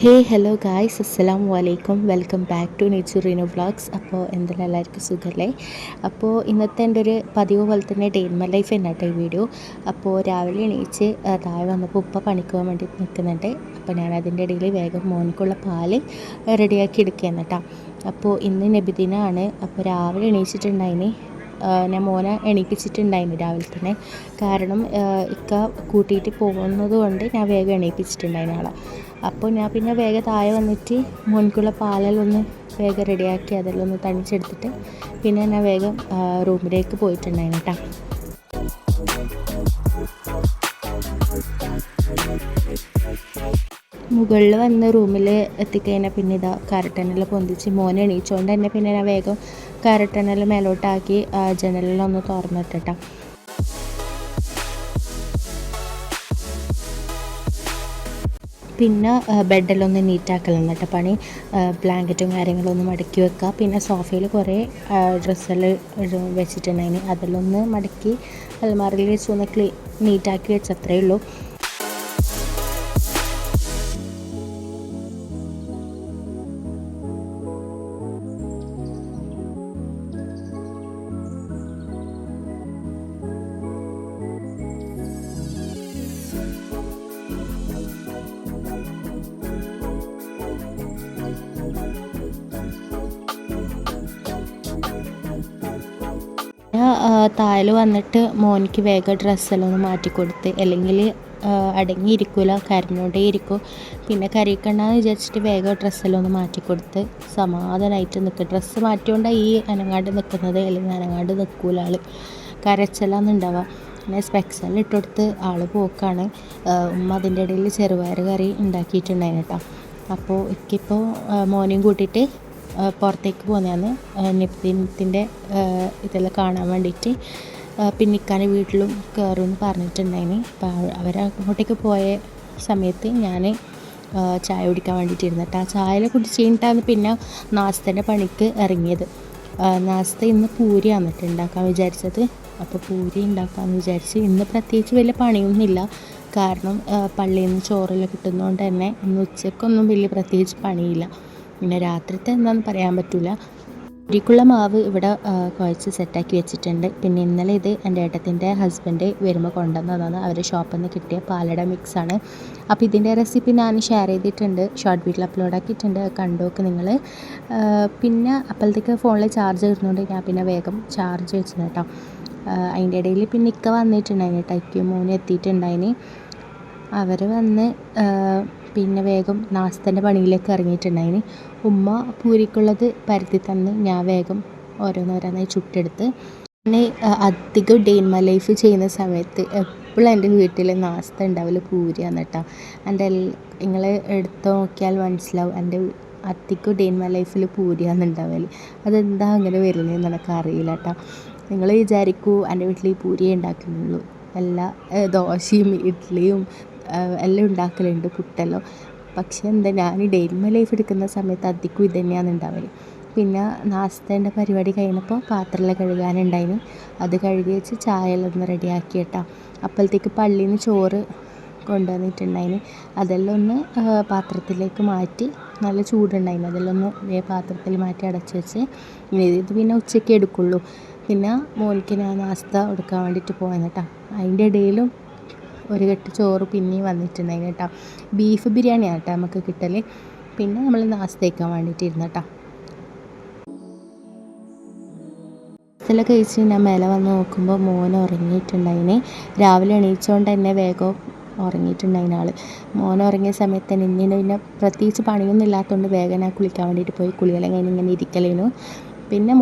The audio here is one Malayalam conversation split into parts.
ഹലോ ഗായ്സ്, അസ്സലാമു അലൈക്കും. Welcome back to Nechurino vlogs. അപ്പോൾ എന്തെല്ലാം എല്ലാവർക്കും സുഖമല്ലേ? അപ്പോൾ ഇന്നത്തെ എൻ്റെ ഒരു പതിവ് പോലെ തന്നെ ഡേ ഇൻ മൈ ലൈഫ് എന്നാട്ടെ ഈ വീഡിയോ. അപ്പോൾ രാവിലെ എണീച്ച് താഴെ വന്നപ്പോൾ ഉപ്പ പണിക്ക് പോകാൻ വേണ്ടി നിൽക്കുന്നുണ്ട്. അപ്പോൾ ഞാൻ അതിൻ്റെ ഇടയിൽ വേഗം മോനിക്കുള്ള പാല് റെഡിയാക്കി എടുക്കുകയാണ് കേട്ടോ. അപ്പോൾ ഇന്ന് നബിദിനാണ്. അപ്പോൾ രാവിലെ എണീച്ചിട്ടുണ്ടായിന്. ഞാൻ മോനെ എണീപ്പിച്ചിട്ടുണ്ടായിരുന്നു രാവിലെ തന്നെ. കാരണം ഇക്ക കൂട്ടിയിട്ട് പോകുന്നത് കൊണ്ട് ഞാൻ വേഗം എണീപ്പിച്ചിട്ടുണ്ടായിരുന്നു ആളെ. അപ്പോൾ ഞാൻ പിന്നെ വേഗം താഴെ വന്നിട്ട് മോനിക്കുള്ള പാലെല്ലാം വേഗം റെഡിയാക്കി അതെല്ലാം ഒന്ന് തണിച്ചെടുത്തിട്ട് പിന്നെ ഞാൻ വേഗം റൂമിലേക്ക് പോയിട്ടുണ്ടായിരുന്നു കേട്ടോ. മുകളിൽ വന്ന് റൂമിൽ എത്തിക്കഴിഞ്ഞാൽ പിന്നെ ഇതാ കരട്ടനെല്ലാം പൊന്തിച്ച് മോനെ എണീച്ചുകൊണ്ട് തന്നെ പിന്നെ ഞാൻ വേഗം കരട്ടനെല്ലാം മേലോട്ടാക്കി ജനലെല്ലാം ഒന്ന് തുറന്നിട്ടാ. പിന്നെ ബെഡെല്ലാം ഒന്ന് നീറ്റാക്കലാണ് കേട്ടോ പണി. ബ്ലാങ്കറ്റും കാര്യങ്ങളും ഒന്ന് മടക്കി വെക്കുക. പിന്നെ സോഫയിൽ കുറേ ഡ്രസ്സെല്ലാം വെച്ചിട്ടുണ്ടായിന്, അതെല്ലാം ഒന്ന് മടക്കി അലമാരയിൽ വെച്ച് ഒന്ന് നീറ്റാക്കി വെച്ചത്രേ ഉള്ളൂ. താഴെ വന്നിട്ട് മോനിക്ക് വേഗം ഡ്രസ്സെല്ലാം ഒന്ന് മാറ്റിക്കൊടുത്ത്, അല്ലെങ്കിൽ അടങ്ങിയിരിക്കില്ല, കരഞ്ഞോണ്ടേ ഇരിക്കും. പിന്നെ കരയിക്കണ്ടെന്ന് വിചാരിച്ചിട്ട് വേഗം ഡ്രസ്സെല്ലാം ഒന്ന് മാറ്റിക്കൊടുത്ത് സമാധാനമായിട്ട് നിൽക്കുക. ഡ്രസ്സ് മാറ്റിക്കൊണ്ടാണ് ഈ അനങ്ങാണ്ട് നിൽക്കുന്നത്, അല്ലെങ്കിൽ അനങ്ങാണ്ട് നിൽക്കൂല ആൾ, കരച്ചിലാന്ന് ഉണ്ടാവുക. പിന്നെ സ്പെക്സെല്ലാം ഇട്ടുകൊടുത്ത് ആൾ പോക്കാണ്. ഉമ്മ അതിൻ്റെ ഇടയിൽ ചെറുപയർ കറി ഉണ്ടാക്കിയിട്ടുണ്ടായിരുന്നു കേട്ടോ. അപ്പോൾ എനിക്കിപ്പോൾ മോനെയും കൂട്ടിയിട്ട് പുറത്തേക്ക് പോകുന്നതാണ് നബിദിനത്തിൻ്റെ ഇതെല്ലാം കാണാൻ വേണ്ടിയിട്ട്. പിന്നെ ഇക്കാൻ്റെ വീട്ടിലും കയറുമെന്ന് പറഞ്ഞിട്ടുണ്ടായിന്. അപ്പോൾ അവരങ്ങോട്ടേക്ക് പോയ സമയത്ത് ഞാൻ ചായ കുടിക്കാൻ വേണ്ടിയിട്ടിരുന്നു കേട്ടോ. ചായയിൽ കുടിച്ച് കഴിഞ്ഞിട്ടാണ് പിന്നെ നാസ്തൻ്റെ പണിക്ക് ഇറങ്ങിയത്. നാസ്ത ഇന്ന് പൂരി വന്നിട്ട് ഉണ്ടാക്കാൻ വിചാരിച്ചത്. അപ്പോൾ പൂരി ഉണ്ടാക്കാമെന്ന് വിചാരിച്ച്. ഇന്ന് പ്രത്യേകിച്ച് വലിയ പണിയൊന്നുമില്ല, കാരണം പള്ളിയിൽ നിന്ന് ചോറെല്ലാം കിട്ടുന്നതുകൊണ്ട് തന്നെ ഇന്ന് ഉച്ചക്കൊന്നും വലിയ പ്രത്യേകിച്ച് പണിയില്ല. പിന്നെ രാത്രിത്തെ എന്താണെന്ന് പറയാൻ പറ്റില്ല. പൂരിക്കുള്ള മാവ് ഇവിടെ കുഴച്ച് സെറ്റാക്കി വെച്ചിട്ടുണ്ട്. പിന്നെ ഇന്നലെ ഇത് എൻ്റെ ഏട്ടത്തിൻ്റെ ഹസ്ബൻഡ് വരുമ്പോൾ കൊണ്ടുവന്നതാണ്, അവരുടെ ഷോപ്പിൽ നിന്ന് കിട്ടിയ പാലട മിക്സാണ്. അപ്പോൾ ഇതിൻ്റെ റെസിപ്പി ഞാൻ ഷെയർ ചെയ്തിട്ടുണ്ട്, ഷോർട്ട് വീഡിയോയിൽ അപ്ലോഡ് ആക്കിയിട്ടുണ്ട്, കണ്ടോക്ക് നിങ്ങൾ. പിന്നെ അപ്പോഴത്തേക്ക് ഫോണിൽ ചാർജ് വരുന്നതുകൊണ്ട് ഞാൻ പിന്നെ വേഗം ചാർജ് വെച്ചത് കേട്ടോ. അതിൻ്റെ ഇടയിൽ പിന്നെ ഇക്ക വന്നിട്ടുണ്ടായിന് കേട്ടോ. ഇക്കയും മോനും എത്തിയിട്ടുണ്ടായിന്. അവർ വന്ന് പിന്നെ വേഗം നാസ്തൻ്റെ പണിയിലേക്ക് ഇറങ്ങിയിട്ടുണ്ടായിന്. ഉമ്മ പൂരിക്കുള്ളത് പരത്തി തന്ന് ഞാൻ വേഗം ഓരോന്നോരോന്നായി ചുട്ടെടുത്ത്. പിന്നെ അധികം ഡേ ഇൻ മൈ ലൈഫ് ചെയ്യുന്ന സമയത്ത് എപ്പോഴും എൻ്റെ വീട്ടിൽ നാസ്ത ഉണ്ടാവില്ല പൂരിയാണ് കേട്ടോ. എൻ്റെ നിങ്ങൾ എടുത്ത് നോക്കിയാൽ മനസ്സിലാവും, എൻ്റെ അധികം ഡേ ഇൻ മൈ ലൈഫിൽ പൂരിയാണ് ഉണ്ടാവല്. അതെന്താ അങ്ങനെ വരുന്നതെന്ന് എനിക്കറിയില്ല കേട്ടോ. നിങ്ങൾ വിചാരിക്കൂ എൻ്റെ വീട്ടിൽ ഈ പൂരിയേ ഉണ്ടാക്കുന്നുള്ളൂ, എല്ലാ ദോശയും ഇഡ്ഡലിയും എല്ലാം ഉണ്ടാക്കലുണ്ട്, പുട്ടെല്ലാം. പക്ഷേ എന്താ, ഞാൻ ഡേ ഇൻ മൈ ലൈഫ് എടുക്കുന്ന സമയത്ത് അധികം ഇത് തന്നെയാണ് ഉണ്ടാവല്. പിന്നെ നാസ്തേൻ്റെ പരിപാടി കഴിഞ്ഞപ്പോൾ പാത്രമെല്ലാം കഴുകാനുണ്ടായിന്, അത് കഴുകി വെച്ച് ചായയെല്ലാം ഒന്ന് റെഡിയാക്കി കേട്ടോ. അപ്പോഴത്തേക്ക് പള്ളിയിൽ നിന്ന് ചോറ് കൊണ്ടുവന്നിട്ടുണ്ടായിന്, അതെല്ലാം ഒന്ന് പാത്രത്തിലേക്ക് മാറ്റി, നല്ല ചൂടുണ്ടായിന്, അതെല്ലാം ഒന്ന് പാത്രത്തിൽ മാറ്റി അടച്ച് വെച്ച്. ഇത് പിന്നെ ഉച്ചയ്ക്ക് എടുക്കുള്ളൂ. പിന്നെ മോനിക്ക് ഞാൻ നാസ്ത കൊടുക്കാൻ വേണ്ടിയിട്ട് പോകാൻ കേട്ടോ. അതിൻ്റെ ഇടയിലും ഒരു കെട്ട് ചോറ് പിന്നെയും വന്നിട്ടുണ്ടായിന് കേട്ടോ. ബീഫ് ബിരിയാണിയാണ് കേട്ടോ നമുക്ക് കിട്ടൽ. പിന്നെ നമ്മൾ നാസ്ത കഴിക്കാൻ വേണ്ടിയിട്ടിരുന്നു കേട്ടോ. നാസ്തയെല്ലാം കഴിച്ച് ഞാൻ മേലെ വന്ന് നോക്കുമ്പോൾ മോൻ ഉറങ്ങിയിട്ടുണ്ടായിന്. രാവിലെ എണീച്ചുകൊണ്ട് തന്നെ വേഗം ഉറങ്ങിയിട്ടുണ്ടായിന് ആൾ. മോൻ ഉറങ്ങിയ സമയത്ത് തന്നെ ഇങ്ങനെ പിന്നെ പ്രത്യേകിച്ച് പണിയൊന്നും ഇല്ലാത്തതുകൊണ്ട് വേഗം ഞാൻ കുളിക്കാൻ വേണ്ടിയിട്ട് പോയി. കുളിയെല്ലാം കഴിഞ്ഞ് ഇങ്ങനെ ഇരിക്കലേനു. പിന്നെ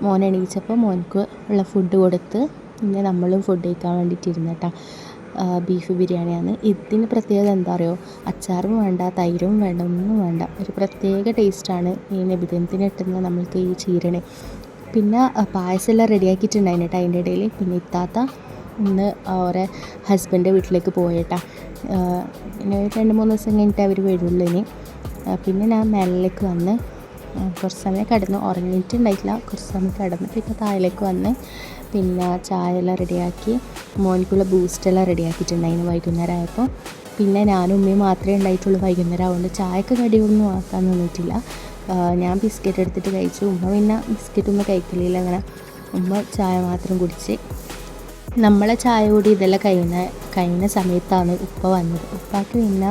മോൻ എണീച്ചപ്പോൾ മോനക്ക് ഉള്ള ഫുഡ് കൊടുത്ത് പിന്നെ നമ്മളും ഫുഡ് കഴിക്കാൻ വേണ്ടിയിട്ടിരുന്നു കേട്ടോ. ബീഫ് ബിരിയാണിയാണ്. ഇതിന് പ്രത്യേകത എന്താ അറിയോ, അച്ചാറും വേണ്ട, തൈരും വേണ്ട, ഒന്നും വേണ്ട, ഒരു പ്രത്യേക ടേസ്റ്റാണ് ഈ നബിദിനത്തിന് കിട്ടുന്ന നമ്മൾക്ക് ഈ ചീരണി. പിന്നെ പായസമെല്ലാം റെഡിയാക്കിയിട്ടുണ്ടായിരുന്നു കേട്ടോ അതിൻ്റെ ഇടയിൽ. പിന്നെ ഇത്താത്ത ഇന്ന് അവരെ ഹസ്ബൻഡിൻ്റെ വീട്ടിലേക്ക് പോയേട്ടാ. പിന്നെ 2-3 ദിവസം കഴിഞ്ഞിട്ട് അവർ വരുള്ളൂ ഇനി. പിന്നെ ഞാൻ മേലിലേക്ക് വന്ന് കുറച്ച് സമയം കിടന്നു, ഉറങ്ങിയിട്ടുണ്ടായിട്ടില്ല, കുറച്ച് സമയം കിടന്നു. പിന്നെ താഴേക്ക് വന്ന് പിന്നെ ചായ എല്ലാം റെഡിയാക്കി, മോനിക്കുള്ള ബൂസ്റ്റെല്ലാം റെഡിയാക്കിയിട്ടുണ്ടായിരുന്നു വൈകുന്നേരം ആയപ്പോൾ. പിന്നെ ഞാനും ഉമ്മയും മാത്രമേ ഉണ്ടായിട്ടുള്ളൂ വൈകുന്നേരം ആവുകൊണ്ട് ചായക്ക് കടിയൊന്നും ആക്കാൻ നിന്നിട്ടില്ല. ഞാൻ ബിസ്ക്കറ്റ് എടുത്തിട്ട് കഴിച്ചു. ഉമ്മ പിന്നെ ബിസ്ക്കറ്റൊന്നും കഴിക്കലില്ല, അങ്ങനെ ഉമ്മ ചായ മാത്രം കുടിച്ച്. നമ്മളെ ചായ കൂടി ഇതെല്ലാം കഴിഞ്ഞ സമയത്താണ് ഉപ്പ വന്നത്. ഉപ്പാക്ക് പിന്നെ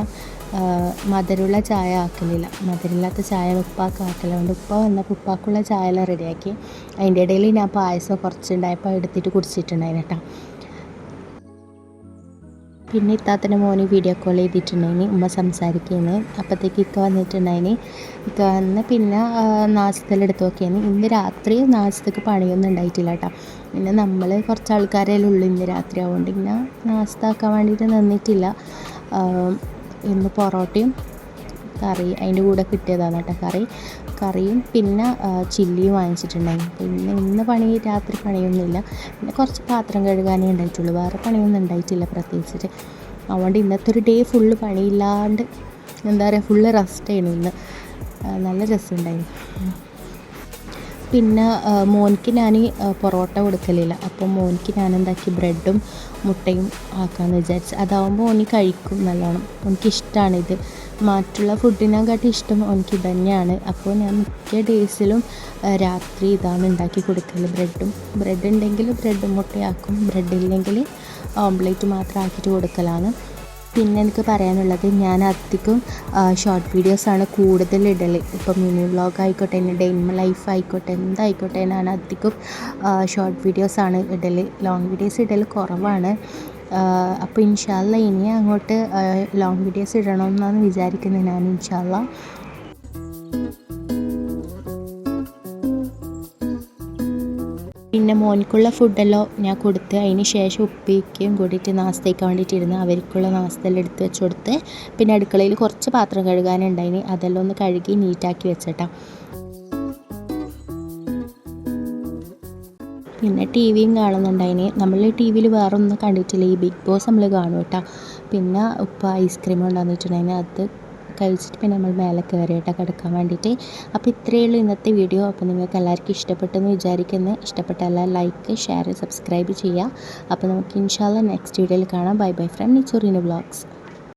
മധുരമുള്ള ചായ ആക്കലില്ല, മധുരമില്ലാത്ത ചായ ഉപ്പാക്ക് ആക്കലുണ്ട്. ഉപ്പ വന്നപ്പോൾ ഉപ്പാക്കുള്ള ചായ എല്ലാം റെഡിയാക്കി. അതിൻ്റെ ഇടയിൽ ഞാൻ പായസം കുറച്ചുണ്ടായപ്പോൾ എടുത്തിട്ട് കുടിച്ചിട്ടുണ്ടായിരുന്നു കേട്ടോ. പിന്നെ ഇത്താത്തൻ്റെ മോന് വീഡിയോ കോൾ ചെയ്തിട്ടുണ്ടായിന്, ഉമ്മ സംസാരിക്കുന്നത്. അപ്പോഴത്തേക്ക് ഇക്ക വന്നിട്ടുണ്ടായിന്. ഇക്ക വന്ന് പിന്നെ നാശത്തെല്ലാം എടുത്ത് നോക്കിയാൽ ഇന്ന് രാത്രി നാശത്തേക്ക് പണിയൊന്നും ഉണ്ടായിട്ടില്ല കേട്ടോ. പിന്നെ നമ്മൾ കുറച്ച് ആൾക്കാരെല്ലാം ഉള്ളു ഇന്ന് രാത്രി ആവുകൊണ്ട് പിന്നെ നാശത്താക്കാൻ വേണ്ടിയിട്ട് നിന്നിട്ടില്ല. ഇന്ന് പൊറോട്ടയും കറി അതിൻ്റെ കൂടെ കിട്ടിയതാണ് കേട്ടോ. കറിയും പിന്നെ ചില്ലിയും വാങ്ങിച്ചിട്ടുണ്ടായിരുന്നു. പിന്നെ ഇന്ന് രാത്രി പണിയൊന്നുമില്ല. പിന്നെ കുറച്ച് പാത്രം കഴുകാനേ ഉണ്ടായിട്ടുള്ളൂ, വേറെ പണിയൊന്നും ഉണ്ടായിട്ടില്ല പ്രത്യേകിച്ചിട്ട്. അതുകൊണ്ട് ഇന്നത്തെ ഒരു ഡേ ഫുള്ള് പണിയില്ലാണ്ട് എന്താ പറയുക, ഫുള്ള് റെസ്റ്റ് ചെയ്യണം ഇന്ന്. നല്ല രസമുണ്ടായിരുന്നു. പിന്നെ മോനിക്ക് ഞാൻ പൊറോട്ട കൊടുക്കലില്ല, അപ്പോൾ മോനിക്ക് ഞാൻ എന്താക്കി ബ്രെഡും മുട്ടയും ആക്കാമെന്ന് വിചാരിച്ചു. അതാവുമ്പോൾ ഓന് കഴിക്കും നല്ലോണം, എനിക്കിഷ്ടമാണിത്. മറ്റുള്ള ഫുഡിനെക്കാട്ടി ഇഷ്ടം എനിക്ക് തന്നെയാണ്. അപ്പോൾ ഞാൻ മിക്ക ഡേയ്സിലും രാത്രി ഇതാണ് ഉണ്ടാക്കി കൊടുക്കൽ. ബ്രെഡ് ഉണ്ടെങ്കിൽ ബ്രെഡും മുട്ടയാക്കും, ബ്രെഡ് ഇല്ലെങ്കിൽ ഓംപ്ലേറ്റ് മാത്രം ആക്കിയിട്ട് കൊടുക്കലാണ്. പിന്നെ എനിക്ക് പറയാനുള്ളത്, ഞാൻ അധികം ഷോർട്ട് വീഡിയോസാണ് കൂടുതൽ ഇടൽ. ഇപ്പം മിനി വ്ളോഗ് ആയിക്കോട്ടെ, ഡേ ഇൻ മൈ ലൈഫ് ആയിക്കോട്ടെ, എന്തായിക്കോട്ടെ, ഞാൻ അധികം ഷോർട്ട് വീഡിയോസാണ് ഇടൽ. ലോങ് വീഡിയോസ് ഇടൽ കുറവാണ്. അപ്പോൾ ഇൻഷാ അല്ലാ ഇനി അങ്ങോട്ട് ലോങ് വീഡിയോസ് ഇടണമെന്നാണ് വിചാരിക്കുന്നത് ഞാൻ, ഇൻഷാ അല്ലാ. പിന്നെ മോനിക്കുള്ള ഫുഡെല്ലാം ഞാൻ കൊടുത്ത് അതിന് ശേഷം ഉപ്പയ്ക്കും കൂടിയിട്ട് നാസ്തയ്ക്കാൻ വേണ്ടിയിട്ടിരുന്ന് അവർക്കുള്ള നാസ്തയെല്ലാം എടുത്ത് വെച്ച് കൊടുത്ത്. പിന്നെ അടുക്കളയിൽ കുറച്ച് പാത്രം കഴുകാനുണ്ടായിന്, അതെല്ലാം ഒന്ന് കഴുകി നീറ്റാക്കി വെച്ചിട്ടാ. പിന്നെ ടി വിയും കാണുന്നുണ്ടായിന്. നമ്മൾ ടി വിയിൽ വേറെ ഒന്നും കണ്ടിട്ടില്ല, ഈ ബിഗ് ബോസ് നമ്മൾ കാണും കേട്ടോ. പിന്നെ ഉപ്പ ഐസ്ക്രീം കൊണ്ടുവന്നിട്ടുണ്ടായിന്, അത് കഴിച്ചിട്ട് പിന്നെ നമ്മൾ മേലെ കയറിയിട്ടാ കിടക്കാൻ വേണ്ടിയിട്ട്. അപ്പോൾ ഇത്രയേ ഉള്ളൂ ഇന്നത്തെ വീഡിയോ. അപ്പോൾ നിങ്ങൾക്ക് എല്ലാവർക്കും ഇഷ്ടപ്പെട്ടെന്ന് വിചാരിക്കുന്നു. ഇഷ്ടപ്പെട്ട എല്ലാ ലൈക്ക്, ഷെയർ, സബ്സ്ക്രൈബ് ചെയ്യുക. അപ്പോൾ നമുക്ക് ഇൻഷാ അല്ലാ നെക്സ്റ്റ് വീഡിയോയിൽ കാണാം. Bye bye from Nichurin vlogs.